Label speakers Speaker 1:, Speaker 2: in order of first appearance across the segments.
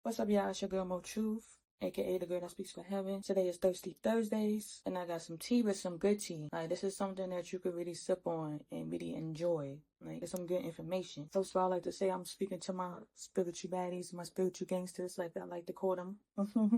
Speaker 1: What's up, y'all? It's your girl Mo Truth, aka the girl that speaks for heaven. Today is Thirsty Thursdays, and I got some tea, but some good tea. Like, this is something that you could really sip on and really enjoy. Like, it's some good information. First of all, I like to say I'm speaking to my spiritual baddies, my spiritual gangsters, like I like to call them.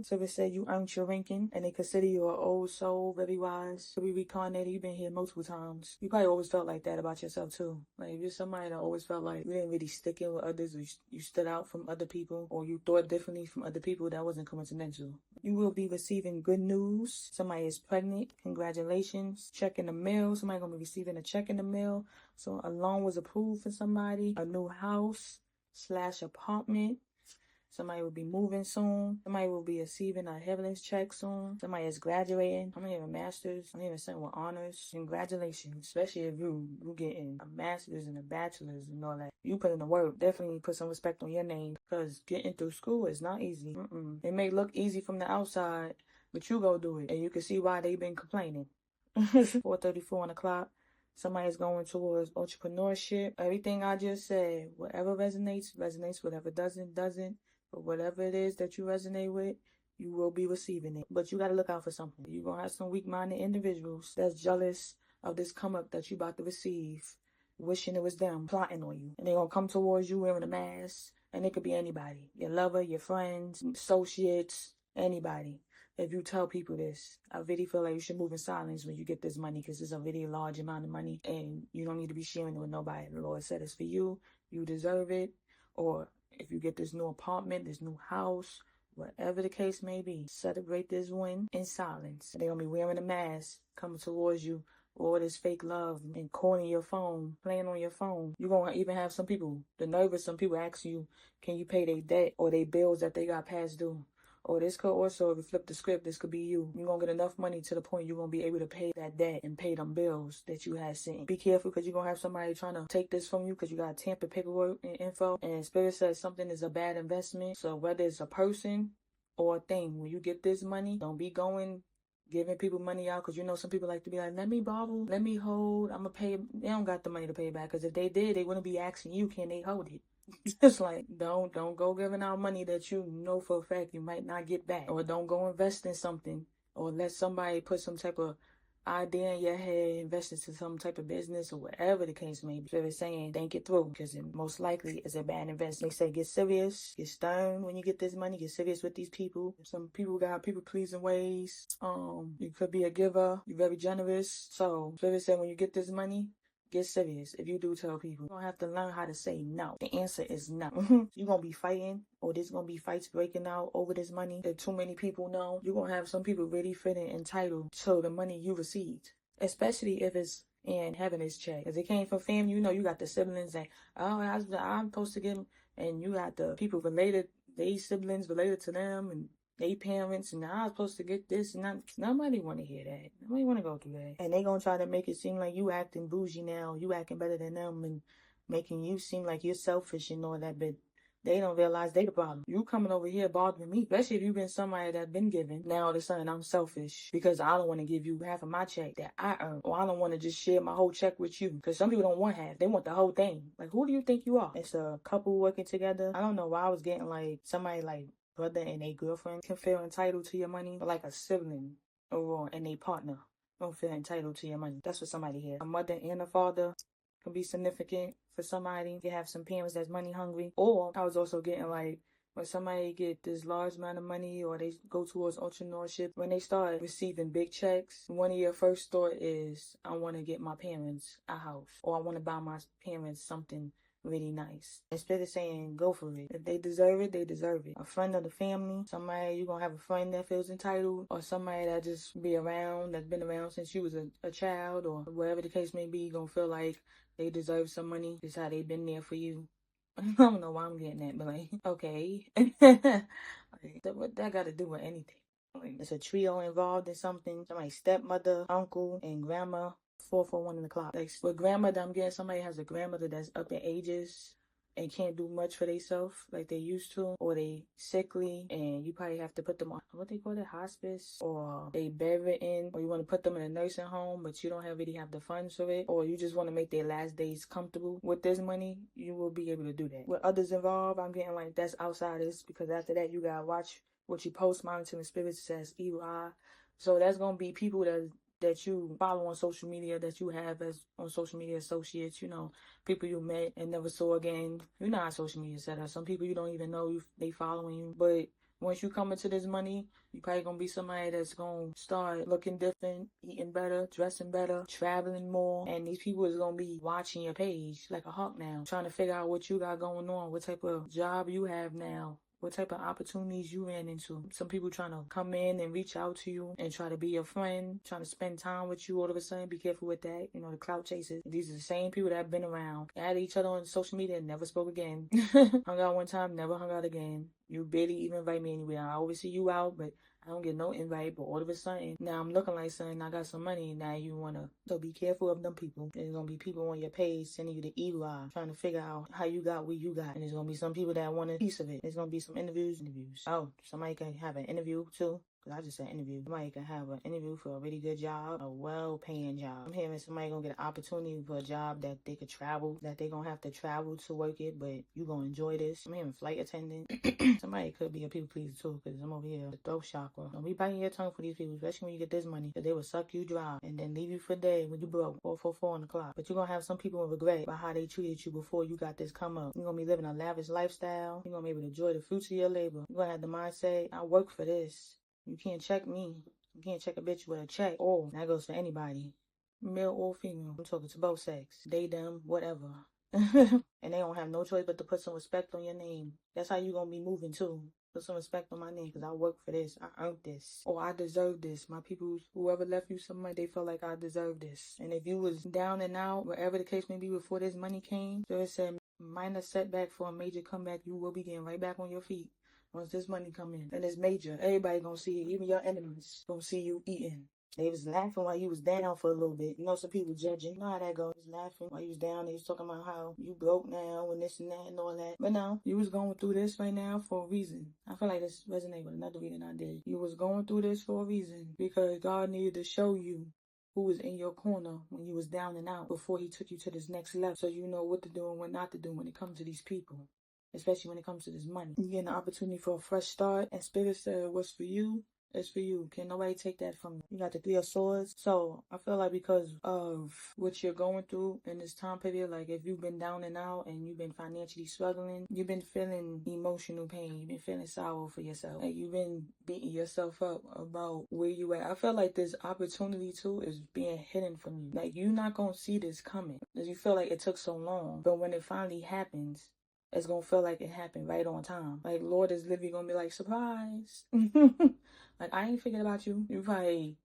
Speaker 1: So they say you earned your ranking, and they consider you an old soul, very wise, to be reincarnated. You've been here multiple times. You probably always felt like that about yourself too. Like, if you're somebody that always felt like you didn't really stick in with others, or you stood out from other people, or you thought differently from other people, that wasn't coincidental. You will be receiving good news. Somebody is pregnant. Congratulations. Check in the mail. Somebody gonna be receiving a check in the mail. So a loan was approved for somebody. A new house / apartment. Somebody will be moving soon. Somebody will be receiving a heavenly check soon. Somebody is graduating. I'm having a master's. I'm even something with honors. Congratulations. Especially if you getting a master's and a bachelor's and all that. You put in the work. Definitely put some respect on your name, because getting through school is not easy. It may look easy from the outside, but you go do it. And you can see why they've been complaining. 4:34 on the clock. Somebody's going towards entrepreneurship. Everything I just said, whatever resonates, resonates. Whatever doesn't. But whatever it is that you resonate with, you will be receiving it. But you got to look out for something. You're going to have some weak-minded individuals that's jealous of this come-up that you about to receive, wishing it was them, plotting on you. And they're going to come towards you wearing a mask. And it could be anybody. Your lover, your friends, associates, anybody. If you tell people this, I really feel like you should move in silence when you get this money, because it's a really large amount of money and you don't need to be sharing it with nobody. The Lord said it's for you. You deserve it. Or if you get this new apartment, this new house, whatever the case may be, celebrate this win in silence. They're going to be wearing a mask, coming towards you, all this fake love, and calling your phone, playing on your phone. You're going to even have some people, some people ask you, can you pay their debt or their bills that they got past due? Or this could also, if you flip the script, this could be you. You're going to get enough money to the point you're going to be able to pay that debt and pay them bills that you had sent. Be careful, because you're going to have somebody trying to take this from you because you got tampered paperwork and info. And Spirit says something is a bad investment. So whether it's a person or a thing, when you get this money, don't be giving people money out, because you know some people like to be like, let me borrow, let me hold, I'm going to pay. They don't got the money to pay back, because if they did, they wouldn't be asking you, can they hold it? It's like, don't go giving out money that you know for a fact you might not get back. Or don't go invest in something, or let somebody put some type of idea in your head, invest into some type of business or whatever the case may be. So they're saying, think it through, because it most likely is a bad investment. They say, get serious, get stern when you get this money, get serious with these people. Some people got people pleasing ways. You could be a giver, you're very generous. So they say, when you get this money, get serious. If you do tell people, you're going to have to learn how to say no. The answer is no. You're going to be fighting, or there's going to be fights breaking out over this money. If too many people know, you're going to have some people really feeling entitled to the money you received. Especially if it's in having this check. If it came from family, you know, you got the siblings that, oh, I'm supposed to get them. And you got the people related, they siblings related to them, and they parents, and I was supposed to get this, and nobody want to hear that. Nobody want to go through that. And they gonna try to make it seem like you acting bougie now, you acting better than them, and making you seem like you're selfish and all that, but they don't realize they the problem. You coming over here bothering me, especially if you've been somebody that been given. Now all of a sudden I'm selfish because I don't want to give you half of my check that I earn, or I don't want to just share my whole check with you, because some people don't want half, they want the whole thing. Like, who do you think you are? It's a couple working together. I don't know why I was getting like somebody like brother and a girlfriend can feel entitled to your money, but like a sibling or and a partner don't feel entitled to your money. That's what somebody here. A mother and a father can be significant for somebody. You have some parents that's money hungry. Or I was also getting like, when somebody get this large amount of money, or they go towards entrepreneurship, when they start receiving big checks, one of your first thought is, I want to get my parents a house, or I want to buy my parents something really nice. Instead of saying, go for it. If they deserve it, they deserve it. A friend of the family, somebody, you're going to have a friend that feels entitled, or somebody that just be around, that's been around since you was a child, or whatever the case may be, you're going to feel like they deserve some money. Just how they been there for you. I don't know why I'm getting that, but like, okay. What that got to do with anything? Like, it's a trio involved in something. Somebody's stepmother, uncle, and grandma. 4 for 1 in the clock. Like, with grandmother, I'm getting somebody has a grandmother that's up in ages. and can't do much for themselves like they used to, or they sickly, and you probably have to put them on what they call it, hospice, or they bedridden, or you want to put them in a nursing home, but you don't really have the funds for it, or you just want to make their last days comfortable. With this money, you will be able to do that. With others involved, I'm getting like that's outsiders, because after that, you gotta watch what you post. Monitoring spirits says evil eye. So that's gonna be people that you follow on social media, that you have as on social media associates, people you met and never saw again. You know how social media set up. Some people you don't even know they following you. But once you come into this money, you probably gonna be somebody that's gonna start looking different, eating better, dressing better, traveling more. And these people is gonna be watching your page like a hawk now, trying to figure out what you got going on, what type of job you have now, what type of opportunities you ran into. Some people trying to come in and reach out to you and try to be your friend, trying to spend time with you all of a sudden. Be careful with that. The clout chasers. These are the same people that have been around. Add each other on social media and never spoke again. Hung out one time, never hung out again. You barely even invite me anywhere. I always see you out, but I don't get no invite. But all of a sudden, now I'm looking like something. I got some money. Now you want to. So be careful of them people. There's going to be people on your page sending you the evil eye, trying to figure out how you got what you got. And there's going to be some people that want a piece of it. There's going to be some interviews. Oh, somebody can have an interview too. Because I just said interview. Somebody can have an interview for a really good job, a well-paying job. I'm hearing somebody gonna get an opportunity for a job that they could travel, that they gonna have to travel to work it, but you gonna enjoy this. I'm hearing flight attendant. Somebody could be a people pleaser too, because I'm over here, the throat chakra. Don't be biting your tongue for these people, especially when you get this money, because they will suck you dry and then leave you for dead when you broke, 444 on the clock. But you're gonna have some people with regret about how they treated you before you got this come up. You're gonna be living a lavish lifestyle. You're gonna be able to enjoy the fruits of your labor. You're gonna have the mindset, I work for this. You can't check me. You can't check a bitch with a check. Or that goes for anybody, male or female. I'm talking to both sex. They, them, whatever. And they don't have no choice but to put some respect on your name. That's how you gonna be moving too. Put some respect on my name, because I work for this. I earned this. Or I deserve this. My people, whoever left you some money, they felt like I deserve this. And if you was down and out, wherever the case may be before this money came, so it said minor setback for a major comeback, you will be getting right back on your feet. Once this money come in, and it's major, everybody gonna see it. Even your enemies gonna see you eating. They was laughing while you was down for a little bit. Some people judging. You know how that goes. They was laughing while you was down. They was talking about how you broke now and this and that and all that. But no, you was going through this right now for a reason. I feel like this resonates with another reading I did. You was going through this for a reason, because God needed to show you who was in your corner when you was down and out before he took you to this next level, so you know what to do and what not to do when it comes to these people. Especially when it comes to this money. You get an opportunity for a fresh start. And Spirit said, what's for you is for you. Can nobody take that from you. You got the 3 of Swords. So I feel like because of what you're going through in this time period, like if you've been down and out and you've been financially struggling, you've been feeling emotional pain, you've been feeling sorrow for yourself, and you've been beating yourself up about where you at. I feel like this opportunity too is being hidden from you. Like you're not going to see this coming, because you feel like it took so long. But when it finally happens, it's gonna feel like it happened right on time. Like Lord is literally gonna be like, surprise. Like I ain't figured about you. You probably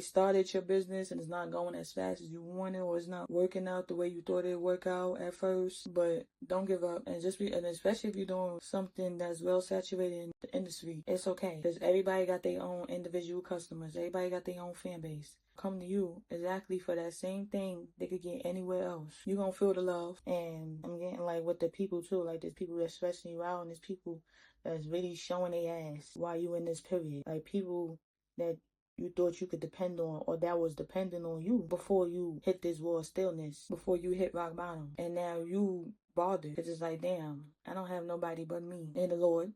Speaker 1: started your business and it's not going as fast as you wanted, or it's not working out the way you thought it'd work out at first. But don't give up, and and especially if you're doing something that's well saturated in the industry, it's okay, because everybody got their own individual customers. Everybody got their own fan base. Come to you exactly for that same thing they could get anywhere else. You gonna feel the love. And I'm getting like with the people too, like there's people that's stressing you out, and there's people that's really showing their ass while you in this period. Like people that you thought you could depend on, or that was dependent on you before you hit this wall of stillness, before you hit rock bottom. And now you bothered, because it's like, damn, I don't have nobody but me and the Lord.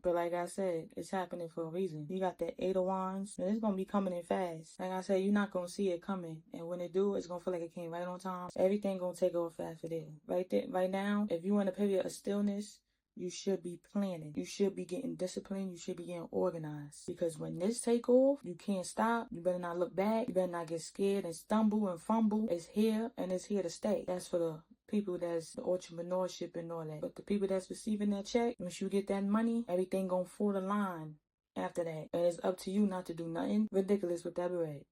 Speaker 1: But like I said, it's happening for a reason. You got that 8 of Wands, and it's gonna be coming in fast. Like I said, you're not gonna see it coming, and when it do, it's gonna feel like it came right on time. Everything gonna take off fast for there. Right now, if you in a period of stillness, you should be planning. You should be getting disciplined. You should be getting organized. Because when this take off, you can't stop. You better not look back. You better not get scared and stumble and fumble. It's here, and it's here to stay. That's for the people that's the entrepreneurship and all that. But the people that's receiving that check, once you get that money, everything gonna fall the line after that. And it's up to you not to do nothing ridiculous with that bread.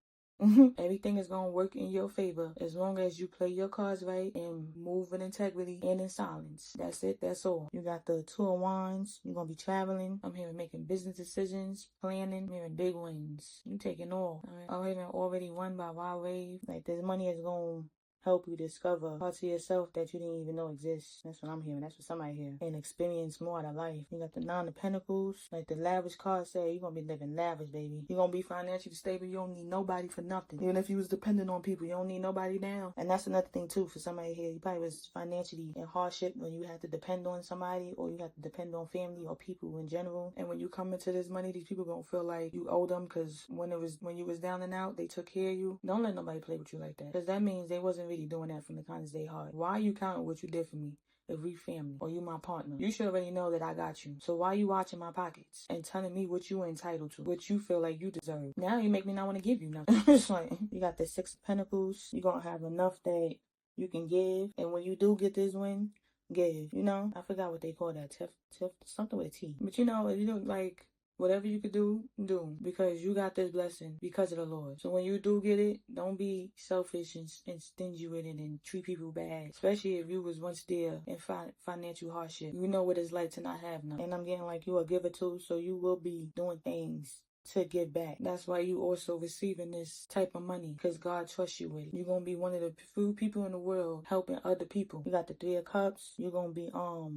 Speaker 1: Everything is gonna work in your favor as long as you play your cards right and move with integrity and in silence. That's it. That's all. You got the 2 of Wands. You're gonna be traveling. I'm hearing making business decisions, planning. I'm hearing big wins. You taking all. I'm hearing already won by Wild Wave. Like this money is gonna help you discover parts of yourself that you didn't even know exist. That's what I'm hearing. That's what somebody here. And experience more out of life. You got the Nine of Pentacles. Like the lavish card say, you're going to be living lavish, baby. You're going to be financially stable. You don't need nobody for nothing. Even if you was dependent on people, you don't need nobody down. And that's another thing too for somebody here. You probably was financially in hardship when you had to depend on somebody, or you had to depend on family or people in general. And when you come into this money, these people don't feel like you owe them, because when you was down and out, they took care of you. Don't let nobody play with you like that, because that means they wasn't really doing that from the kindness of their heart. Why are you counting what you did for me? If we family or you my partner, you should already know that I got you. So why you watching my pockets and telling me what you entitled to, what you feel like you deserve? Now you make me not want to give you nothing. It's like, you got the Six of Pentacles. You're going to have enough that you can give. And when you do get this win, give. You know, I forgot what they call that. Tiff, something with a T. But you know, like, whatever you could do, because you got this blessing because of the Lord. So when you do get it, don't be selfish and stingy with it and treat people bad. Especially if you was once there in financial hardship. You know what it's like to not have none. And I'm getting like you a giver too, so you will be doing things to give back. That's why you also receiving this type of money, because God trusts you with it. You're gonna be one of the few people in the world helping other people. You got the Three of Cups. You're gonna be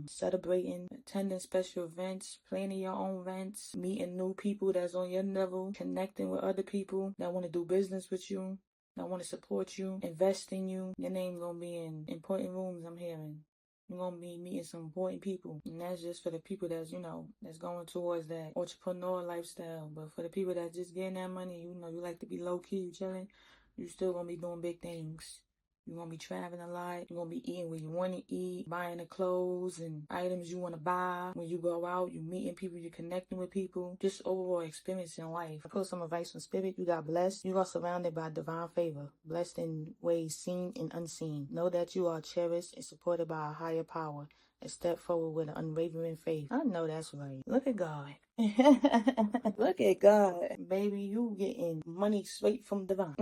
Speaker 1: celebrating, attending special events, planning your own events, meeting new people that's on your level, connecting with other people that want to do business with you, that want to support you, invest in you. Your name gonna be in important rooms, I'm hearing. You're going to be meeting some important people. And that's just for the people that's, that's going towards that entrepreneur lifestyle. But for the people that just getting that money, you like to be low-key, you chilling, you still going to be doing big things. You're going to be traveling a lot. You're going to be eating where you want to eat, buying the clothes and items you want to buy. When you go out, you're meeting people, you're connecting with people. Just overall experience in life. I put some advice from Spirit. You got blessed. You are surrounded by divine favor. Blessed in ways seen and unseen. Know that you are cherished and supported by a higher power. And step forward with an unwavering faith. I know that's right. Look at God. Look at God. Baby, you getting money straight from divine.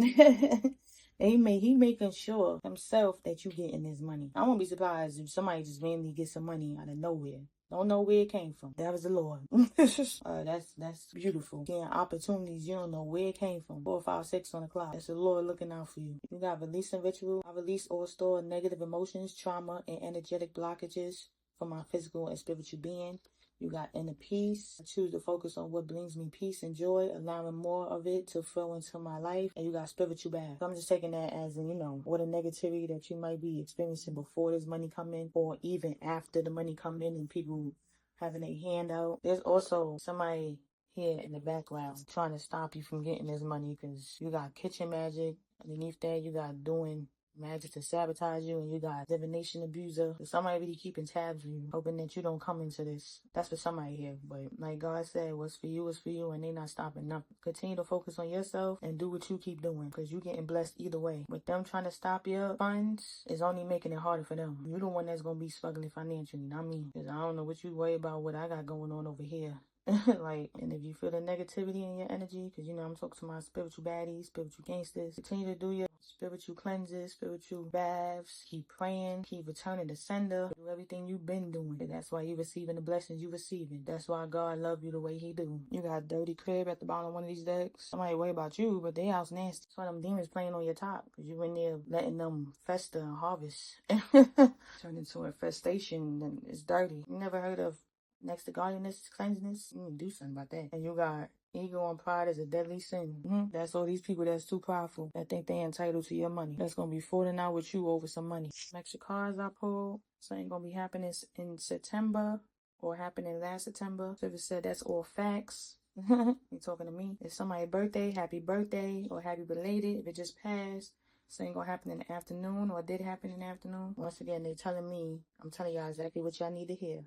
Speaker 1: He making sure himself that you getting this money. I won't be surprised if somebody just randomly gets some money out of nowhere. Don't know where it came from. That was the Lord. That's beautiful. Getting opportunities, you don't know where it came from. 4, 5, 6 on the clock. That's the Lord looking out for you. You got releasing ritual. I release or store negative emotions, trauma, and energetic blockages from my physical and spiritual being. You got inner peace. I choose to focus on what brings me peace and joy, allowing more of it to flow into my life. And you got spiritual bath. So I'm just taking that as in, what a negativity that you might be experiencing before this money come in, or even after the money come in and people having a handout. There's also somebody here in the background trying to stop you from getting this money, because you got kitchen magic. Underneath that, you got doing magic to sabotage you, and you got divination abuser. So somebody really keeping tabs on you, hoping that you don't come into this. That's for somebody here. But like God said, what's for you is for you, and they not stopping nothing. Continue to focus on yourself and do what you keep doing, because you getting blessed either way. With them trying to stop your funds is only making it harder for them. You're the one that's gonna be struggling financially, not me. Because I don't know what you worry about what I got going on over here. And if you feel the negativity in your energy, because I'm talking to my spiritual baddies, spiritual gangsters, continue to do your spiritual cleanses, spiritual baths, keep praying, keep returning to sender, do everything you've been doing. And that's why you're receiving the blessings you're receiving. That's why God love you the way he do. You got a dirty crib at the bottom of one of these decks. Somebody worry about you, but they house nasty. That's why them demons playing on your top, because you in there letting them fester and harvest. Turn into an infestation, and it's dirty. You never heard of next to godliness, cleanliness? You need to do something about that. And you got ego and pride is a deadly sin. That's all these people that's too prideful, that think they entitled to your money, that's going to be falling out with you over some money. Extra cards I pulled. Something going to be happening in September, or happening last September. So if it said that's all facts. You talking to me? If somebody's birthday, happy birthday, or happy belated. If it just passed, something gonna happen in the afternoon, or did happen in the afternoon. Once again, they telling me, I'm telling y'all exactly what y'all need to hear.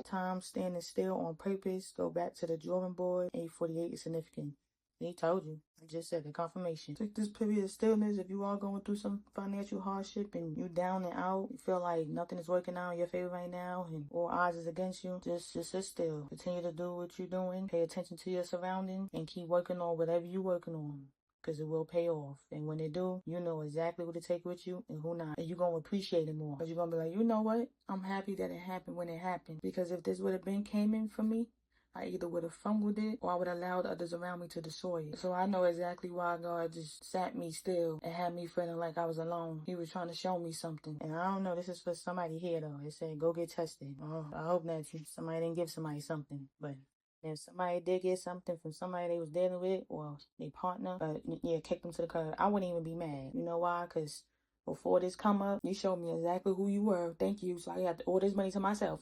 Speaker 1: Time standing still on purpose. Go back to the drawing board. 8:48 is significant. He told you. I just said the confirmation. Take this period of stillness. If you are going through some financial hardship and you down and out, you feel like nothing is working out in your favor right now and all odds is against you, just sit still. Continue to do what you're doing. Pay attention to your surroundings and keep working on whatever you're working on, because it will pay off. And when it do, you know exactly what to take with you and who not. And you're going to appreciate it more. Because you're going to be like, you know what? I'm happy that it happened when it happened. Because if this would have came in for me, I either would have fumbled it or I would have allowed others around me to destroy it. So I know exactly why God just sat me still and had me feeling like I was alone. He was trying to show me something. And I don't know, this is for somebody here though. It said, go get tested. Oh, I hope that somebody didn't give somebody something. But if somebody did get something from somebody they was dealing with or their partner, yeah, kick them to the curb, I wouldn't even be mad. You know why? Because before this come up, you showed me exactly who you were. Thank you. So I got all this money to myself.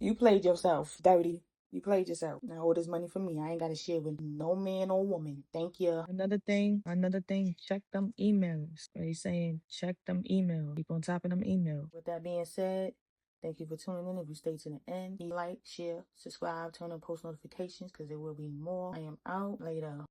Speaker 1: You played yourself, dirty. You played yourself. Now all this money for me. I ain't got to share with no man or woman. Thank you. Another thing, check them emails. What he's saying, check them emails. Keep on top of them emails. With that being said, thank you for tuning in. If you stay to the end, like, share, subscribe, turn on post notifications because there will be more. I am out. Later.